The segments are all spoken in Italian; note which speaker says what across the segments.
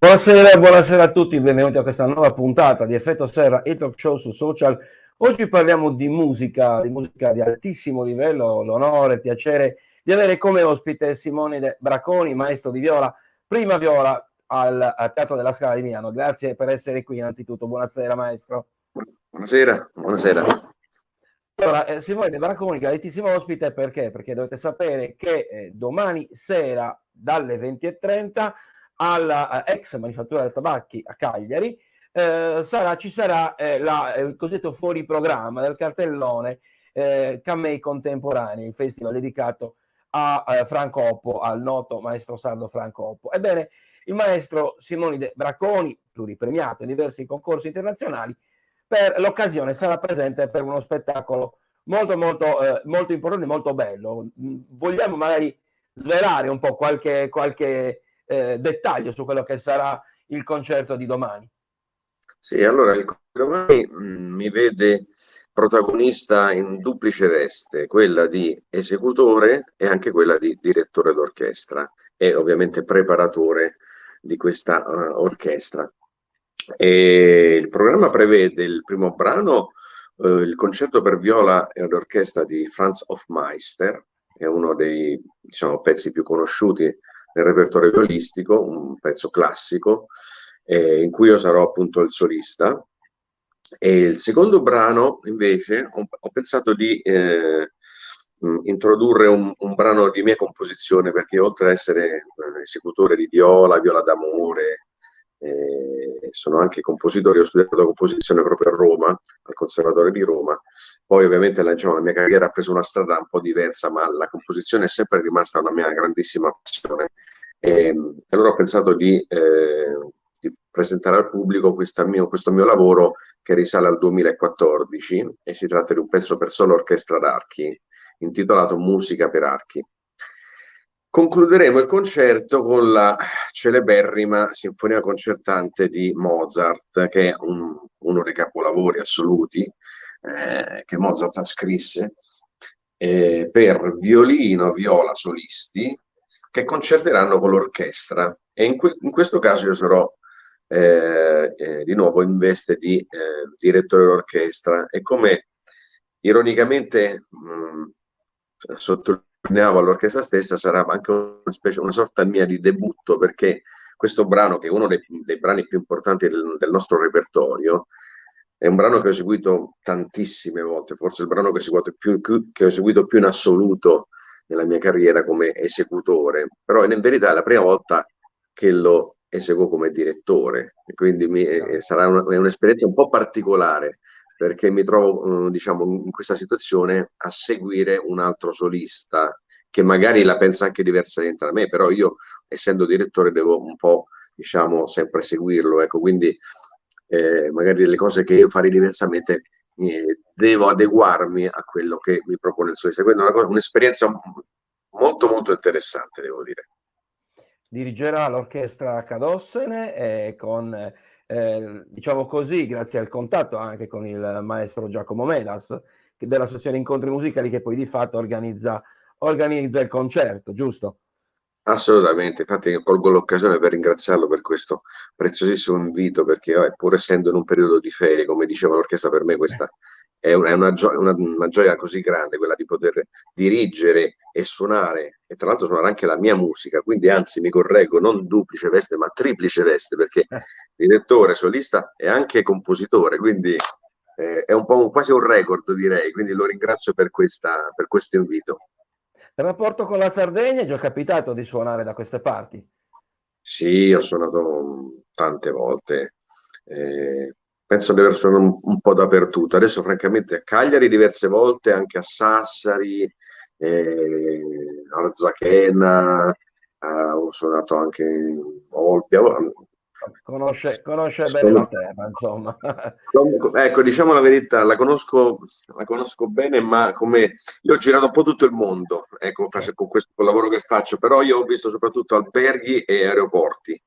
Speaker 1: Buonasera, buonasera a tutti, benvenuti a questa nuova puntata di Effetto Serra, il talk show su social. Oggi parliamo di musica di altissimo livello. Ho l'onore, il piacere di avere come ospite Simone Bracconi, maestro di viola, prima viola al Teatro della Scala di Milano. Grazie per essere qui innanzitutto, buonasera maestro.
Speaker 2: Buonasera, buonasera.
Speaker 1: Allora, Simone Bracconi, graditissimo ospite, perché? Perché dovete sapere che domani sera dalle 20:30 alla ex Manifattura del Tabacchi a Cagliari ci sarà il cosiddetto fuori programma del cartellone Cammei Contemporanei, il festival dedicato a Franco Oppo, al noto maestro sardo Franco Oppo. Ebbene, il maestro Simone Bracconi, pluripremiato in diversi concorsi internazionali, per l'occasione sarà presente per uno spettacolo molto importante, molto bello. Vogliamo magari svelare un po' qualche dettaglio su quello che sarà il concerto di domani?
Speaker 2: Sì, allora il domani mi vede protagonista in duplice veste, quella di esecutore e anche quella di direttore d'orchestra e ovviamente preparatore di questa orchestra. E il programma prevede il primo brano, il concerto per viola e orchestra di Franz Hofmeister, è uno dei, diciamo, pezzi più conosciuti nel repertorio violistico, un pezzo classico, in cui io sarò appunto il solista. E il secondo brano, invece, ho pensato di introdurre un brano di mia composizione, perché oltre ad essere esecutore di viola d'amore, sono anche compositore. Ho studiato composizione proprio a Roma, al Conservatorio di Roma. Poi ovviamente diciamo, la mia carriera ha preso una strada un po' diversa, ma la composizione è sempre rimasta una mia grandissima passione. E allora ho pensato di presentare al pubblico questo mio lavoro, che risale al 2014, e si tratta di un pezzo per solo orchestra d'archi intitolato Musica per archi. Concluderemo il concerto con la celeberrima Sinfonia concertante di Mozart, che è uno dei capolavori assoluti che Mozart scrisse, per violino, viola, solisti, che concerteranno con l'orchestra. E in questo caso io sarò di nuovo in veste di direttore d'orchestra, e come ironicamente sottolineavo all'orchestra stessa, sarà anche una sorta mia di debutto, perché questo brano, che è uno dei brani più importanti del nostro repertorio, è un brano che ho eseguito tantissime volte, forse il brano che ho eseguito più in assoluto nella mia carriera come esecutore, però in verità è la prima volta che lo eseguo come direttore, e quindi sarà un'esperienza un po' particolare, perché mi trovo diciamo, in questa situazione a seguire un altro solista che magari la pensa anche diversamente da me, però io, essendo direttore, devo un po', diciamo, sempre seguirlo, ecco. Quindi magari le cose che io farei diversamente, devo adeguarmi a quello che mi propone il solista. Quindi è un'esperienza molto molto interessante, devo dire.
Speaker 1: Dirigerà l'orchestra Cadossene diciamo così, grazie al contatto anche con il maestro Giacomo Medas, dell'Associazione Incontri Musicali, che poi di fatto organizza il concerto, giusto?
Speaker 2: Assolutamente, infatti colgo l'occasione per ringraziarlo per questo preziosissimo invito, perché pur essendo in un periodo di ferie, come diceva l'orchestra, per me questa è una gioia così grande, quella di poter dirigere e suonare, e tra l'altro suonare anche la mia musica. Quindi anzi, mi correggo, non duplice veste ma triplice veste, perché direttore, solista e anche compositore, quindi è un po' quasi un record, direi. Quindi lo ringrazio per questo invito.
Speaker 1: Il rapporto con la Sardegna, è già capitato di suonare da queste parti?
Speaker 2: Sì, ho suonato tante volte, penso di aver suonato un po' dappertutto. Adesso francamente a Cagliari diverse volte, anche a Sassari, a Arzachena, ho suonato anche in Olbia.
Speaker 1: Conosce bene la
Speaker 2: Sono-
Speaker 1: terra, insomma.
Speaker 2: Ecco, diciamo la verità, la conosco bene, ma come io ho girato un po' tutto il mondo, ecco, con questo lavoro che faccio, però io ho visto soprattutto alberghi e aeroporti.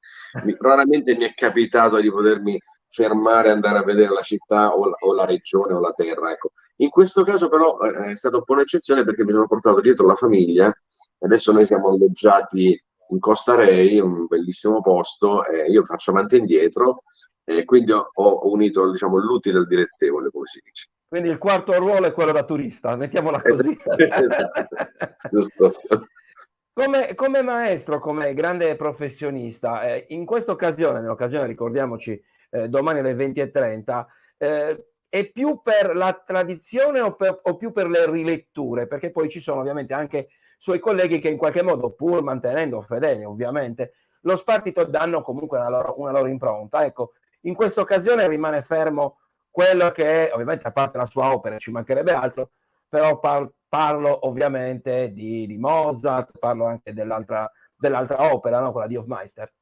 Speaker 2: Raramente mi è capitato di potermi fermare e andare a vedere la città o la regione o la terra, ecco. In questo caso però è stata un po' un'eccezione, perché mi sono portato dietro la famiglia, e adesso noi siamo alloggiati in Costa Rei, un bellissimo posto, io faccio avanti e indietro, quindi ho unito, diciamo, l'utile al dilettevole, come si dice.
Speaker 1: Quindi il quarto ruolo è quello da turista, mettiamola così.
Speaker 2: Esatto, giusto.
Speaker 1: Come maestro, come grande professionista, in questa occasione, nell'occasione ricordiamoci, domani alle 20:30, è più per la tradizione o più per le riletture? Perché poi ci sono ovviamente anche suoi colleghi che in qualche modo, pur mantenendo fedeli ovviamente, lo spartito danno comunque una loro impronta. Ecco, in questa occasione rimane fermo quello che è, ovviamente a parte la sua opera, ci mancherebbe altro, però parlo ovviamente di Mozart, parlo anche dell'altra opera, no? Quella di Hofmeister.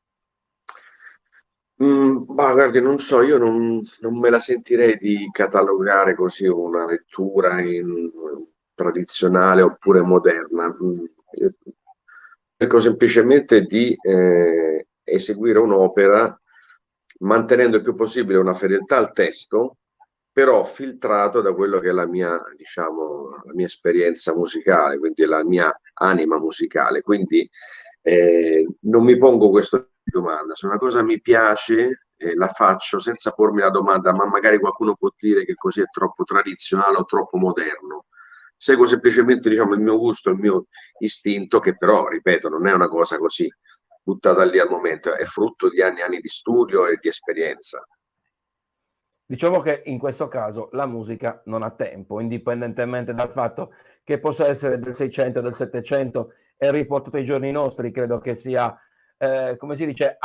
Speaker 2: Ma guardi, non so, io non me la sentirei di catalogare così una lettura tradizionale oppure moderna. Io cerco semplicemente di eseguire un'opera mantenendo il più possibile una fedeltà al testo, però filtrato da quello che è la mia, diciamo, la mia esperienza musicale, quindi la mia anima musicale. Quindi non mi pongo questo domanda. Se una cosa mi piace, la faccio senza pormi la domanda, ma magari qualcuno può dire che così è troppo tradizionale o troppo moderno. Seguo semplicemente, diciamo, il mio gusto, il mio istinto, che però, ripeto, non è una cosa così buttata lì al momento, è frutto di anni e anni di studio e di esperienza.
Speaker 1: Diciamo che in questo caso la musica non ha tempo, indipendentemente dal fatto che possa essere del 600, del 700 e riportato ai giorni nostri, credo che sia, come si dice,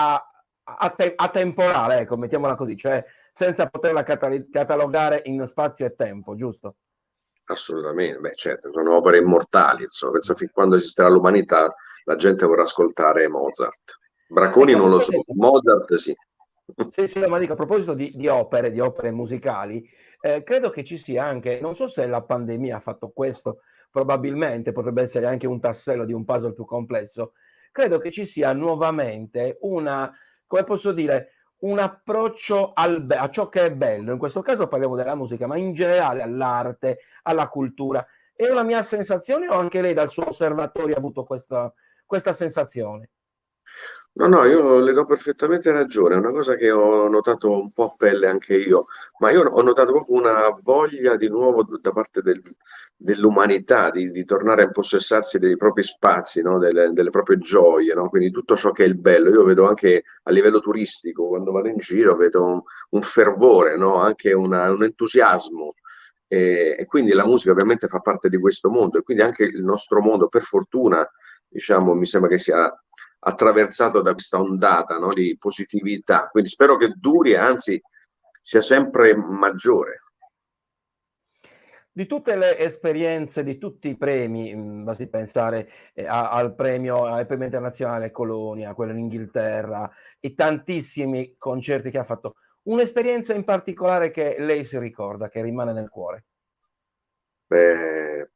Speaker 1: atemporale, ecco, mettiamola così, cioè senza poterla catalogare in spazio e tempo, giusto?
Speaker 2: Assolutamente, beh, certo, sono opere immortali, insomma, penso fin quando esisterà l'umanità la gente vorrà ascoltare Mozart. Bracconi
Speaker 1: Ecco, a
Speaker 2: non lo so,
Speaker 1: proposito,
Speaker 2: Mozart sì.
Speaker 1: sì, sì, ma dico, a proposito di opere musicali, credo che ci sia anche, non so se la pandemia ha fatto questo, probabilmente potrebbe essere anche un tassello di un puzzle più complesso, credo che ci sia nuovamente una, come posso dire, un approccio a ciò che è bello, in questo caso parliamo della musica, ma in generale all'arte, alla cultura. È una mia sensazione o anche lei dal suo osservatorio ha avuto questa sensazione?
Speaker 2: No, no, io le do perfettamente ragione, è una cosa che ho notato un po' a pelle anche io, ma io ho notato proprio una voglia di nuovo da parte dell'umanità di tornare a impossessarsi dei propri spazi, no? Delle proprie gioie, no? Quindi tutto ciò che è il bello. Io vedo anche a livello turistico, quando vado in giro, vedo un fervore, no? Anche un entusiasmo. E quindi la musica ovviamente fa parte di questo mondo e quindi anche il nostro mondo, per fortuna, diciamo, mi sembra che sia attraversato da questa ondata, no, di positività. Quindi spero che duri e anzi sia sempre maggiore.
Speaker 1: Di tutte le esperienze, di tutti i premi, basti pensare al premio, ai premi internazionale Colonia, quello in Inghilterra e tantissimi concerti che ha fatto, un'esperienza in particolare che lei si ricorda, che rimane nel cuore?
Speaker 2: Beh,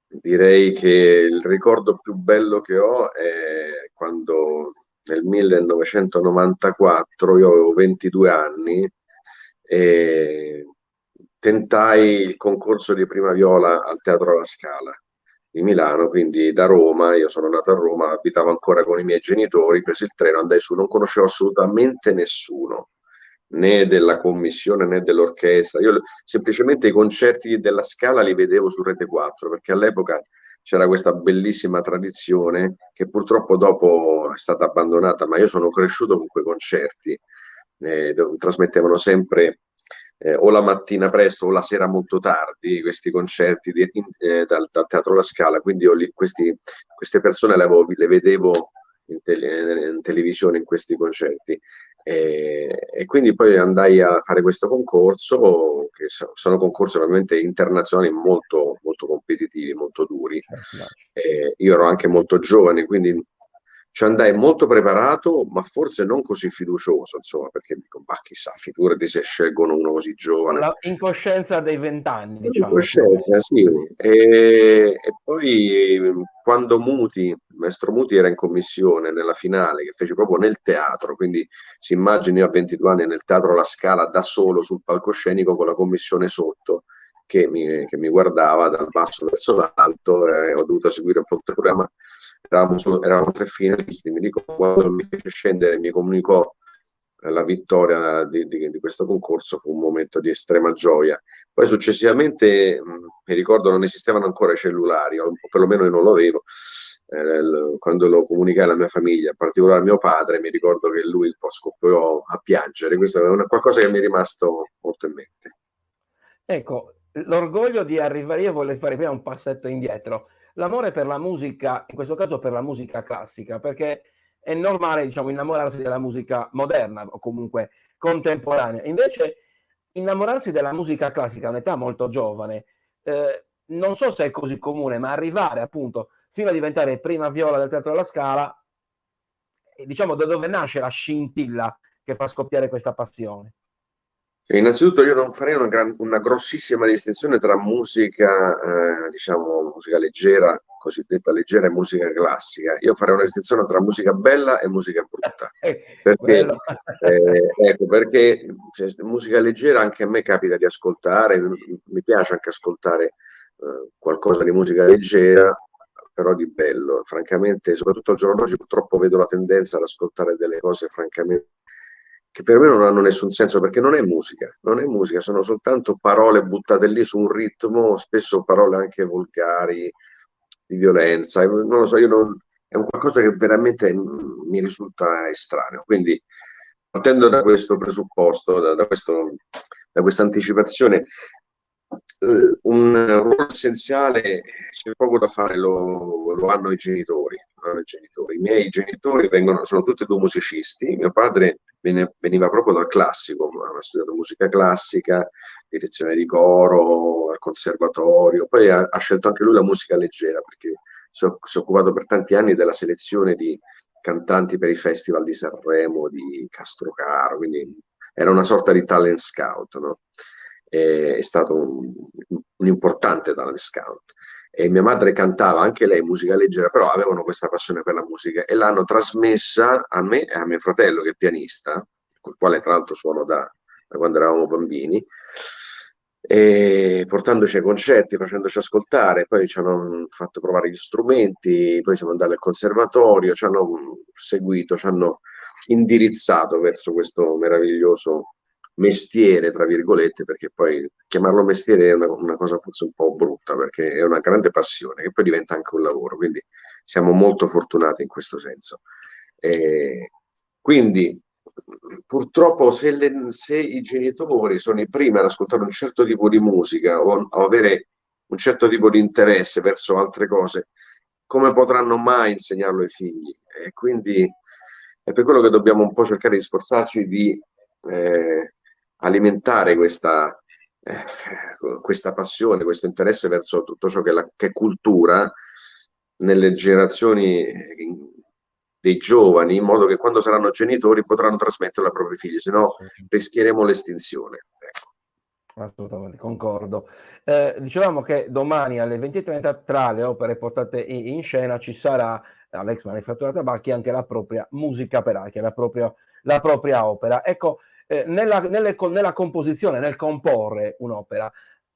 Speaker 2: direi che il ricordo più bello che ho è quando nel 1994, io avevo 22 anni, e tentai il concorso di prima viola al Teatro La Scala di Milano, quindi da Roma, io sono nato a Roma, abitavo ancora con i miei genitori, presi il treno, andai su, non conoscevo assolutamente nessuno, né della commissione né dell'orchestra. Io semplicemente i concerti della Scala li vedevo su Rete 4, perché all'epoca c'era questa bellissima tradizione che purtroppo dopo è stata abbandonata, ma io sono cresciuto con quei concerti, trasmettevano sempre o la mattina presto o la sera molto tardi questi concerti dal Teatro La Scala, quindi io queste persone le vedevo in televisione in questi concerti. E quindi poi andai a fare questo concorso, che sono concorsi ovviamente internazionali molto, molto competitivi, molto duri.
Speaker 1: Certo, immagino.
Speaker 2: Io ero anche molto giovane, quindi ci andai molto preparato, ma forse non così fiducioso, insomma, perché dico, ma chissà, figurati se scelgono uno così giovane.
Speaker 1: La incoscienza dei 20 anni,
Speaker 2: Di
Speaker 1: diciamo, più o meno.
Speaker 2: coscienza, sì. E poi quando Muti, il maestro Muti era in commissione nella finale, che fece proprio nel teatro, quindi si immagini io a 22 anni nel teatro La Scala da solo sul palcoscenico con la commissione sotto che mi guardava dal basso verso l'alto, ho dovuto seguire un po' il programma. eravamo 3 finalisti. Mi ricordo quando mi fece scendere, mi comunicò la vittoria di questo concorso, fu un momento di estrema gioia. Poi successivamente, mi ricordo, non esistevano ancora i cellulari, o perlomeno io non lo avevo. Quando lo comunicai alla mia famiglia, in particolare a mio padre, mi ricordo che lui un po' scoppiò a piangere. Questo è qualcosa che mi è rimasto molto in mente.
Speaker 1: Ecco, l'orgoglio di arrivare, io voglio fare prima un passetto indietro, l'amore per la musica, in questo caso per la musica classica, perché è normale, diciamo, innamorarsi della musica moderna o comunque contemporanea. Invece innamorarsi della musica classica a un'età molto giovane, non so se è così comune, ma arrivare appunto fino a diventare prima viola del Teatro alla Scala, diciamo da dove nasce la scintilla che fa scoppiare questa passione.
Speaker 2: Innanzitutto io non farei una grossissima distinzione tra musica, diciamo, musica leggera, cosiddetta leggera, e musica classica. Io farei una distinzione tra musica bella e musica brutta. Perché,
Speaker 1: Quello.
Speaker 2: ecco, perché musica leggera anche a me capita di ascoltare, mi piace anche ascoltare qualcosa di musica leggera, però di bello. Francamente, soprattutto al giorno d'oggi, purtroppo vedo la tendenza ad ascoltare delle cose, francamente, che per me non hanno nessun senso, perché non è musica, sono soltanto parole buttate lì su un ritmo, spesso parole anche volgari, di violenza, non lo so, è un qualcosa che veramente mi risulta estraneo. Quindi, partendo da questo presupposto, da questa anticipazione, un ruolo essenziale, c'è poco da fare, lo hanno i genitori. I miei genitori sono tutti e due musicisti. Mio padre veniva proprio dal classico, aveva studiato musica classica, direzione di coro, al conservatorio, poi ha scelto anche lui la musica leggera, perché si è occupato per tanti anni della selezione di cantanti per i festival di Sanremo, di Castrocaro, quindi era una sorta di talent scout, no? È stato un importante talent scout. E mia madre cantava anche lei musica leggera, però avevano questa passione per la musica e l'hanno trasmessa a me e a mio fratello, che è pianista, col quale tra l'altro suono da quando eravamo bambini, e portandoci ai concerti, facendoci ascoltare. Poi ci hanno fatto provare gli strumenti, poi siamo andati al conservatorio, ci hanno seguito, ci hanno indirizzato verso questo meraviglioso mestiere, tra virgolette, perché poi chiamarlo mestiere è una cosa forse un po' brutta, perché è una grande passione che poi diventa anche un lavoro, quindi siamo molto fortunati in questo senso. Quindi purtroppo se i genitori sono i primi ad ascoltare un certo tipo di musica o avere un certo tipo di interesse verso altre cose, come potranno mai insegnarlo ai figli? E quindi è per quello che dobbiamo un po' cercare di sforzarci di alimentare questa passione, questo interesse verso tutto ciò che è cultura nelle generazioni dei giovani, in modo che quando saranno genitori potranno trasmetterlo ai propri figli, se no rischieremo l'estinzione. Ecco.
Speaker 1: Assolutamente, concordo. Dicevamo che domani alle 20:30 tra le opere portate in scena ci sarà all'Ex Manifattura Tabacchi anche la propria musica per Ache, la propria opera. Ecco, nella composizione, nel comporre un'opera,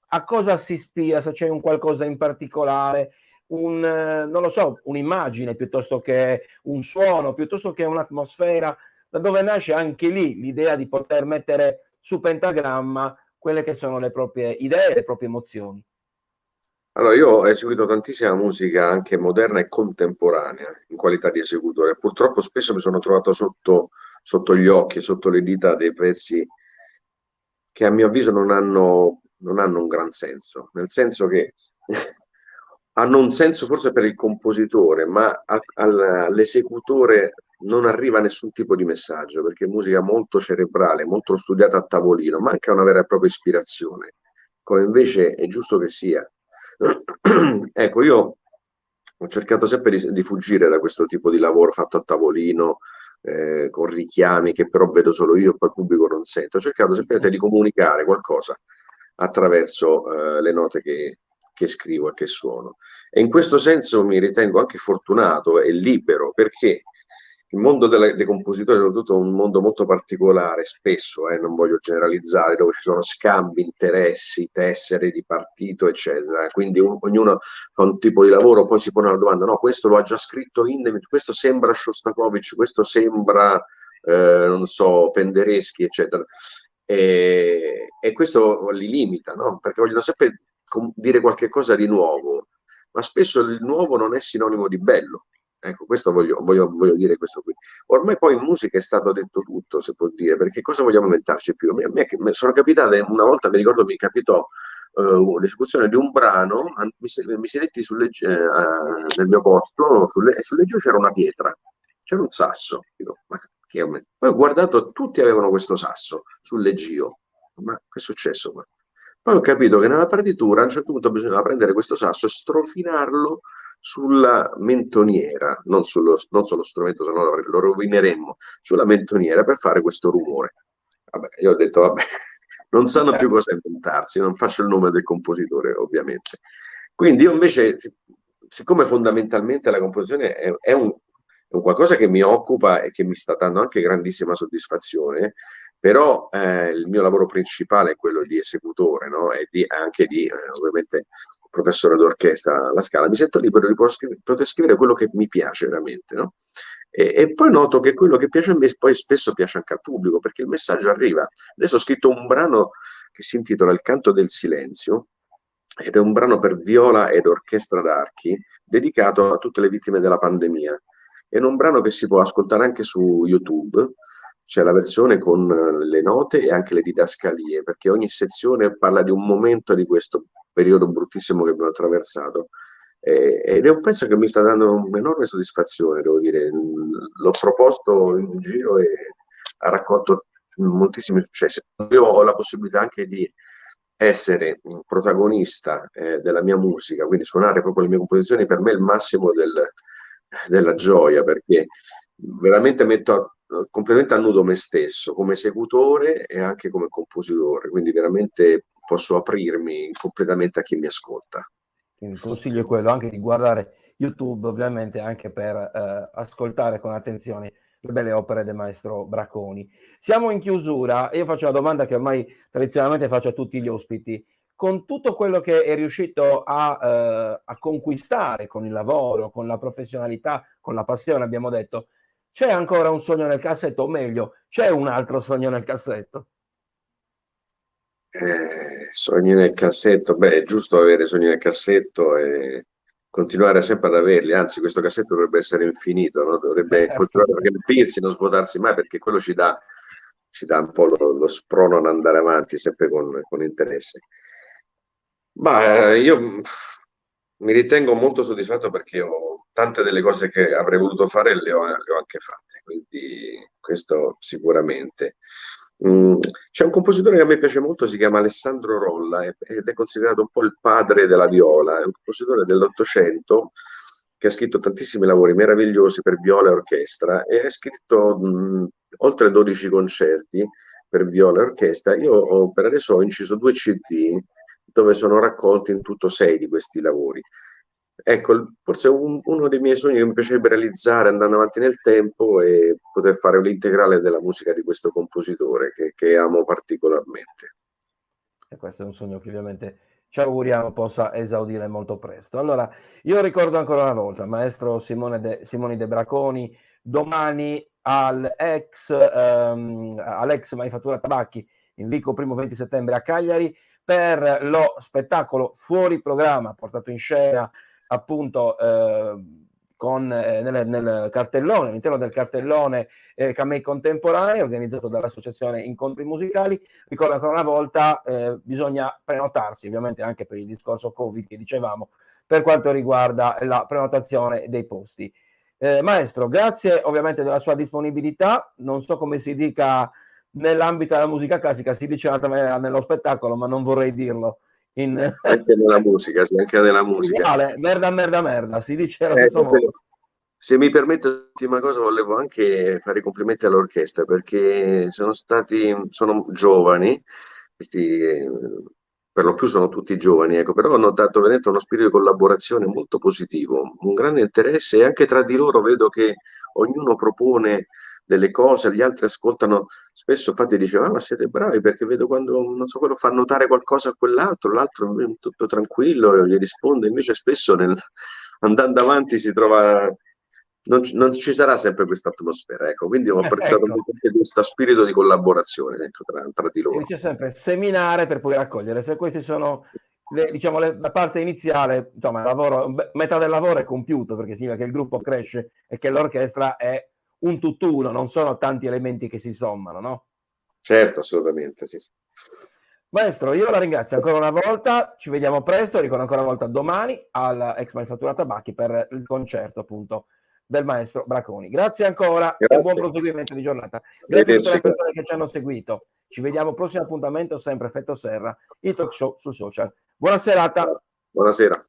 Speaker 1: a cosa si ispira? Se c'è un qualcosa in particolare, non lo so, un'immagine piuttosto che un suono, piuttosto che un'atmosfera, da dove nasce anche lì l'idea di poter mettere su pentagramma quelle che sono le proprie idee, le proprie emozioni.
Speaker 2: Allora, io ho eseguito tantissima musica anche moderna e contemporanea in qualità di esecutore. Purtroppo spesso mi sono trovato sotto gli occhi, sotto le dita, dei pezzi che a mio avviso non hanno un gran senso, nel senso che hanno un senso forse per il compositore, ma all'esecutore non arriva nessun tipo di messaggio, perché è musica molto cerebrale, molto studiata a tavolino, manca una vera e propria ispirazione, come invece è giusto che sia. Ecco, io ho cercato sempre di fuggire da questo tipo di lavoro fatto a tavolino, con richiami che però vedo solo io e poi il pubblico non sente. Ho cercato semplicemente di comunicare qualcosa attraverso le note che scrivo e che suono. E in questo senso mi ritengo anche fortunato e libero, perché il mondo dei compositori è soprattutto un mondo molto particolare, spesso, non voglio generalizzare, dove ci sono scambi, interessi, tessere di partito, eccetera. Quindi ognuno fa un tipo di lavoro, poi si pone la domanda, no, questo lo ha già scritto Hindemith, questo sembra Shostakovich, questo sembra, non so, Penderecki, eccetera. E questo li limita, no? Perché vogliono sempre dire qualche cosa di nuovo, ma spesso il nuovo non è sinonimo di bello. Ecco, questo voglio dire questo qui. Ormai poi in musica è stato detto tutto, si può dire, perché cosa vogliamo inventarci più? A me sono capitate, una volta mi ricordo mi capitò l'esecuzione di un brano, mi sedetti nel mio posto, e sulle giù c'era una pietra, c'era un sasso. Dico, ma che è me? Poi ho guardato, tutti avevano questo sasso sul leggio. Ma che è successo qua? Poi ho capito che nella partitura a un certo punto bisognava prendere questo sasso e strofinarlo sulla mentoniera, non sullo strumento sonoro, lo rovineremmo, sulla mentoniera per fare questo rumore. Vabbè, io ho detto, vabbè, non sanno più cosa inventarsi, non faccio il nome del compositore, ovviamente. Quindi io invece, siccome fondamentalmente la composizione è un qualcosa che mi occupa e che mi sta dando anche grandissima soddisfazione, però il mio lavoro principale è quello di esecutore, no? E anche di, ovviamente, professore d'orchestra alla Scala. Mi sento libero di poter scrivere quello che mi piace veramente, no? E poi noto che quello che piace a me poi spesso piace anche al pubblico, perché il messaggio arriva. Adesso ho scritto un brano che si intitola Il canto del silenzio, ed è un brano per viola ed orchestra d'archi dedicato a tutte le vittime della pandemia. È un brano che si può ascoltare anche su YouTube, c'è la versione con le note e anche le didascalie, perché ogni sezione parla di un momento di questo periodo bruttissimo che abbiamo attraversato. Ed è un pezzo che mi sta dando un'enorme soddisfazione, devo dire. L'ho proposto in giro e ha raccolto moltissimi successi. Io ho la possibilità anche di essere un protagonista della mia musica, quindi suonare proprio le mie composizioni, per me è il massimo della gioia, perché veramente metto completamente a nudo me stesso come esecutore e anche come compositore, quindi veramente posso aprirmi completamente a chi mi ascolta.
Speaker 1: Quindi il consiglio è quello anche di guardare YouTube, ovviamente anche per ascoltare con attenzione le belle opere del maestro Bracconi. Siamo in chiusura e io faccio una domanda che ormai tradizionalmente faccio a tutti gli ospiti. Con tutto quello che è riuscito a conquistare con il lavoro, con la professionalità, con la passione, abbiamo detto, c'è ancora un sogno nel cassetto, o meglio, c'è un altro sogno nel cassetto?
Speaker 2: Sogni nel cassetto, beh, è giusto avere sogni nel cassetto e continuare sempre ad averli, anzi questo cassetto dovrebbe essere infinito, no? Dovrebbe continuare a riempirsi, non svuotarsi mai, perché quello ci dà un po' lo sprono ad andare avanti sempre con interesse. Ma io mi ritengo molto soddisfatto perché tante delle cose che avrei voluto fare le ho anche fatte, quindi questo sicuramente. C'è un compositore che a me piace molto, si chiama Alessandro Rolla ed è considerato un po' il padre della viola, è un compositore dell'Ottocento che ha scritto tantissimi lavori meravigliosi per viola e orchestra e ha scritto oltre 12 concerti per viola e orchestra. Io per adesso ho inciso 2 CD dove sono raccolti in tutto 6 di questi lavori. Ecco, forse uno dei miei sogni che mi piacerebbe realizzare andando avanti nel tempo è poter fare l'integrale della musica di questo compositore che amo particolarmente.
Speaker 1: E questo è un sogno che ovviamente ci auguriamo possa esaudire molto presto. Allora, io ricordo ancora una volta, maestro Simoni De Braconi, domani all'ex Manifattura Tabacchi in Vico 1° 20 settembre a Cagliari per lo spettacolo Fuori Programma, portato in scena appunto nel cartellone, all'interno del cartellone Camei Contemporanei, organizzato dall'associazione Incontri Musicali. Ricordo ancora una volta, bisogna prenotarsi, ovviamente anche per il discorso Covid che dicevamo, per quanto riguarda la prenotazione dei posti. Maestro, grazie ovviamente della sua disponibilità, non so come si dica nell'ambito della musica classica, si dice nello spettacolo, ma non vorrei dirlo.
Speaker 2: Anche nella musica, sì, anche nella musica.
Speaker 1: Uguale, merda, merda, merda, si dice allo stesso modo.
Speaker 2: Se mi permette, l'ultima cosa, volevo anche fare i complimenti all'orchestra perché sono giovani, questi per lo più sono tutti giovani, ecco, però ho notato veramente uno spirito di collaborazione molto positivo, un grande interesse e anche tra di loro vedo che ognuno propone delle cose, gli altri ascoltano. Spesso infatti diceva, ma siete bravi perché vedo quando, non so, quello fa notare qualcosa a quell'altro, l'altro è tutto tranquillo e gli risponde, invece spesso andando avanti si trova, non ci sarà sempre questa atmosfera, ecco. Quindi ho apprezzato
Speaker 1: Ecco,
Speaker 2: molto anche questo spirito di collaborazione, ecco, tra di
Speaker 1: si
Speaker 2: loro.
Speaker 1: dice sempre seminare per poi raccogliere. Se questi sono diciamo, la parte iniziale, insomma, metà del lavoro è compiuto, perché significa che il gruppo cresce e che l'orchestra è un tutt'uno, non sono tanti elementi che si sommano, no?
Speaker 2: Certo, assolutamente, sì, sì.
Speaker 1: Maestro, io la ringrazio ancora una volta, ci vediamo presto, ricordo ancora una volta domani alla Ex Manifattura Tabacchi per il concerto appunto del maestro Bracconi. Grazie ancora e buon
Speaker 2: Grazie,
Speaker 1: proseguimento di giornata. Grazie a tutte
Speaker 2: arrivederci,
Speaker 1: le persone
Speaker 2: grazie.
Speaker 1: che ci hanno seguito. Ci vediamo al prossimo appuntamento, sempre Effetto Serra, il talk show sul social. Buona serata.
Speaker 2: Buonasera.